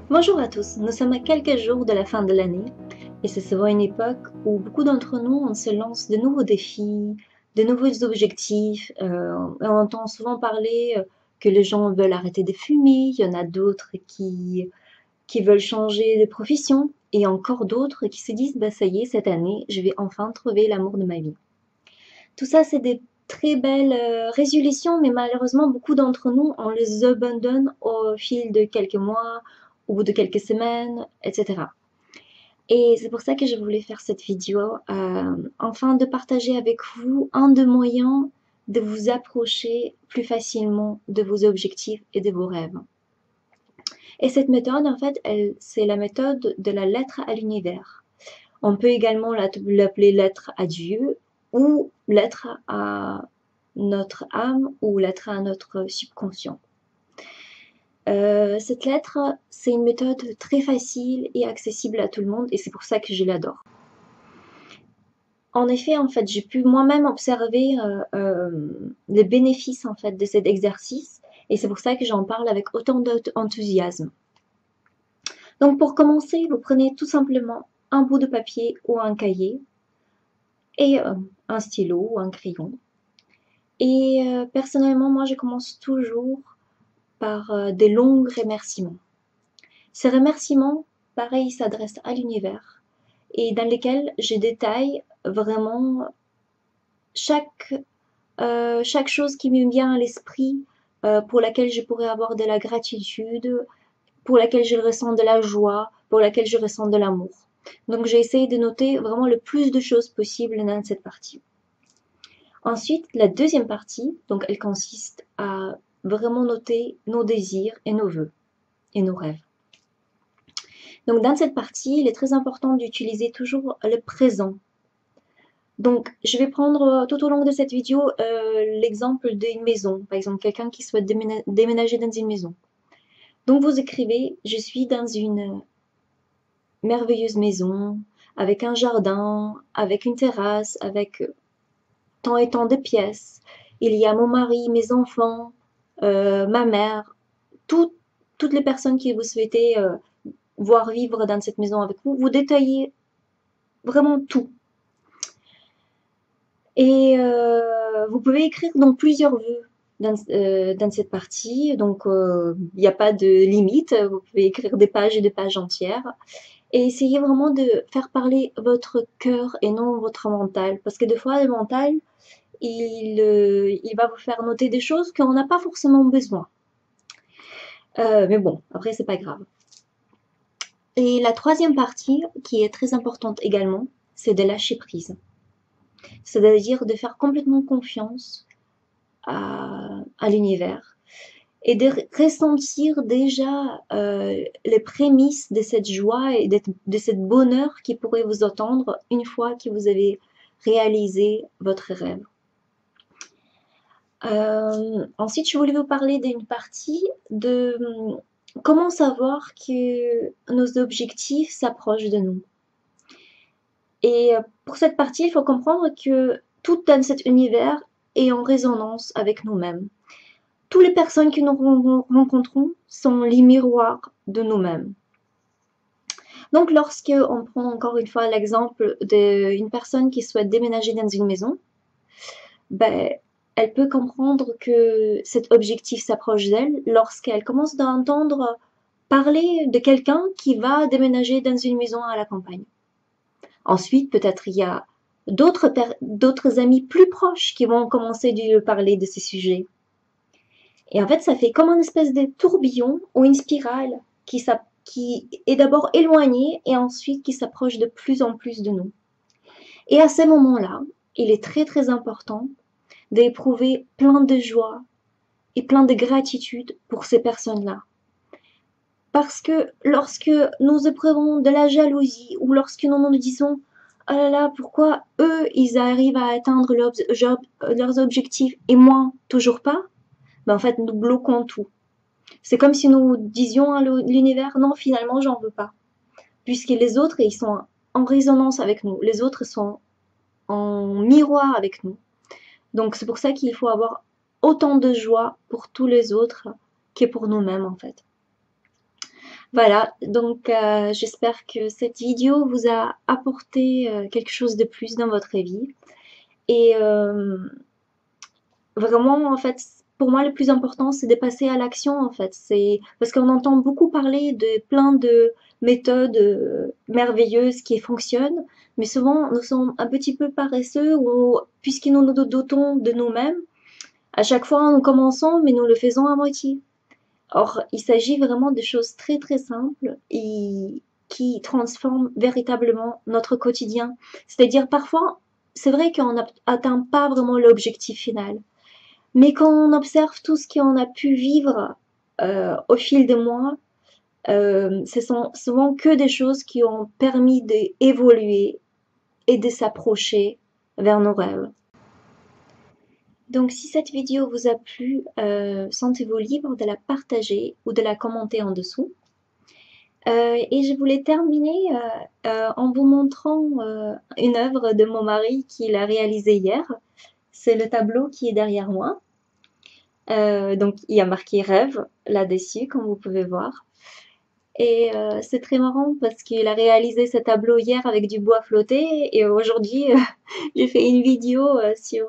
Bonjour à tous, nous sommes à quelques jours de la fin de l'année et c'est souvent une époque où beaucoup d'entre nous on se lance de nouveaux défis, de nouveaux objectifs. On entend souvent parler que les gens veulent arrêter de fumer, il y en a d'autres qui veulent changer de profession et encore d'autres qui se disent bah ça y est, cette année je vais enfin trouver l'amour de ma vie. Tout ça c'est des très belles résolutions, mais malheureusement beaucoup d'entre nous on les abandonne au fil de quelques mois, au bout de quelques semaines, etc. Et c'est pour ça que je voulais faire cette vidéo, afin de partager avec vous un des moyens de vous approcher plus facilement de vos objectifs et de vos rêves. Et cette méthode, en fait, c'est la méthode de la lettre à l'univers. On peut également l'appeler lettre à Dieu ou lettre à notre âme ou lettre à notre subconscient. Cette lettre, c'est une méthode très facile et accessible à tout le monde et c'est pour ça que je l'adore. En effet, en fait, j'ai pu moi-même observer les bénéfices en fait de cet exercice et c'est pour ça que j'en parle avec autant d'enthousiasme. Donc pour commencer, vous prenez tout simplement un bout de papier ou un cahier et un stylo ou un crayon. Et personnellement, moi, je commence toujours par des longs remerciements. Ces remerciements, pareil, s'adressent à l'univers et dans lesquels je détaille vraiment chaque, chaque chose qui me vient à l'esprit, pour laquelle je pourrais avoir de la gratitude, pour laquelle je ressens de la joie, pour laquelle je ressens de l'amour. Donc j'ai essayé de noter vraiment le plus de choses possible dans cette partie. Ensuite, la deuxième partie, donc elle consiste à vraiment noter nos désirs et nos vœux et nos rêves. Donc dans cette partie, il est très important d'utiliser toujours le présent. Donc je vais prendre tout au long de cette vidéo l'exemple d'une maison, par exemple quelqu'un qui souhaite déménager dans une maison. Donc vous écrivez, je suis dans une merveilleuse maison, avec un jardin, avec une terrasse, avec tant et tant de pièces. Il y a mon mari, mes enfants, ma mère, tout, toutes les personnes que vous souhaitez voir vivre dans cette maison avec vous. Vous détaillez vraiment tout. Et vous pouvez écrire donc plusieurs vœux dans cette partie. Donc, il n'y a pas de limite. Vous pouvez écrire des pages et des pages entières. Et essayez vraiment de faire parler votre cœur et non votre mental. Parce que des fois, le mental, il va vous faire noter des choses qu'on n'a pas forcément besoin. Mais bon, après, c'est pas grave. Et la troisième partie, qui est très importante également, c'est de lâcher prise. C'est-à-dire de faire complètement confiance à l'univers et de ressentir déjà les prémices de cette joie et de ce bonheur qui pourrait vous attendre une fois que vous avez réalisé votre rêve. Ensuite, je voulais vous parler d'une partie de comment savoir que nos objectifs s'approchent de nous. Et pour cette partie, il faut comprendre que tout dans cet univers est en résonance avec nous-mêmes. Toutes les personnes que nous rencontrons sont les miroirs de nous-mêmes. Donc, lorsque on prend encore une fois l'exemple d'une personne qui souhaite déménager dans une maison, ben, elle peut comprendre que cet objectif s'approche d'elle lorsqu'elle commence à entendre parler de quelqu'un qui va déménager dans une maison à la campagne. Ensuite, peut-être il y a d'autres amis plus proches qui vont commencer à lui parler de ces sujets. Et en fait, ça fait comme une espèce de tourbillon ou une spirale qui est d'abord éloignée et ensuite qui s'approche de plus en plus de nous. Et à ce moment-là, il est très très important d'éprouver plein de joie et plein de gratitude pour ces personnes-là. Parce que lorsque nous éprouvons de la jalousie ou lorsque nous nous disons oh là là, pourquoi eux, ils arrivent à atteindre leurs objectifs et moi, toujours pas, ben en fait, nous bloquons tout. C'est comme si nous disions à l'univers, non, finalement, j'en veux pas. Puisque les autres, ils sont en résonance avec nous. Les autres sont en miroir avec nous. Donc, c'est pour ça qu'il faut avoir autant de joie pour tous les autres que pour nous-mêmes, en fait. Voilà, donc j'espère que cette vidéo vous a apporté quelque chose de plus dans votre vie. Et vraiment, en fait, pour moi, le plus important, c'est de passer à l'action, en fait. C'est parce qu'on entend beaucoup parler de plein de méthodes merveilleuses qui fonctionnent, mais souvent, nous sommes un petit peu paresseux ou puisque nous nous dotons de nous-mêmes, à chaque fois, nous commençons, mais nous le faisons à moitié. Or, il s'agit vraiment de choses très très simples et qui transforment véritablement notre quotidien. C'est-à-dire parfois, c'est vrai qu'on n'atteint pas vraiment l'objectif final, mais quand on observe tout ce qu'on a pu vivre au fil des mois, ce sont souvent que des choses qui ont permis d'évoluer et de s'approcher vers nos rêves. Donc si cette vidéo vous a plu, sentez-vous libre de la partager ou de la commenter en dessous. Et je voulais terminer en vous montrant une œuvre de mon mari qu'il a réalisée hier. C'est le tableau qui est derrière moi. Donc il y a marqué rêve là-dessus, comme vous pouvez voir. Et c'est très marrant parce qu'il a réalisé ce tableau hier avec du bois flotté et aujourd'hui j'ai fait une vidéo sur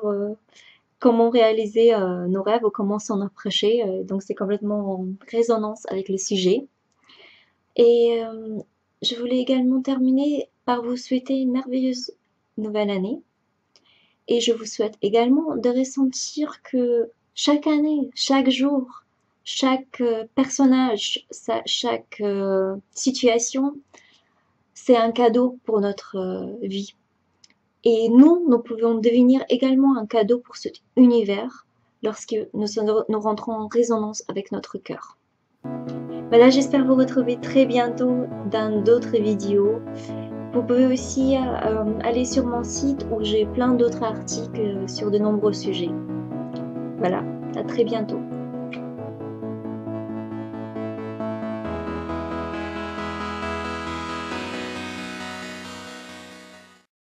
comment réaliser nos rêves ou comment s'en approcher. Donc c'est complètement en résonance avec le sujet. Et je voulais également terminer par vous souhaiter une merveilleuse nouvelle année. Et je vous souhaite également de ressentir que chaque année, chaque jour, chaque personnage, chaque situation, c'est un cadeau pour notre vie. Et nous pouvons devenir également un cadeau pour cet univers lorsque nous rentrons en résonance avec notre cœur. Voilà, j'espère vous retrouver très bientôt dans d'autres vidéos. Vous pouvez aussi aller sur mon site où j'ai plein d'autres articles sur de nombreux sujets. Voilà, à très bientôt.